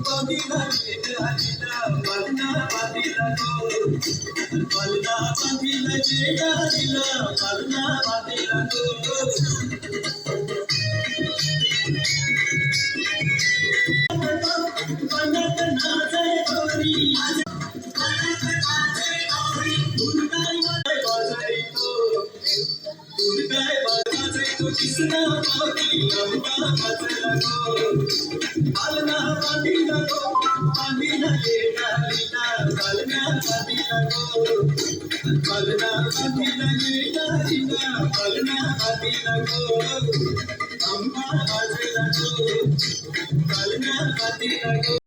बांधिला जेठ आलीला पालना बांधिला गो पालना बांधिला जेठ आलीला पालना बांधिला गो बनत नाचे गोरी बनत नाचे गोरी दुर्गाई वाजाई तो दुर्गाई वाजाई तो किसना पावती लंबा वाजला गो पालना बांधिला गो बांधिला जेठ आलीला पालना बांधिला गो पालना बांधिला जेठ आलीला पालना बांधिला गो अंबा वाजला गो पालना बांधिला गो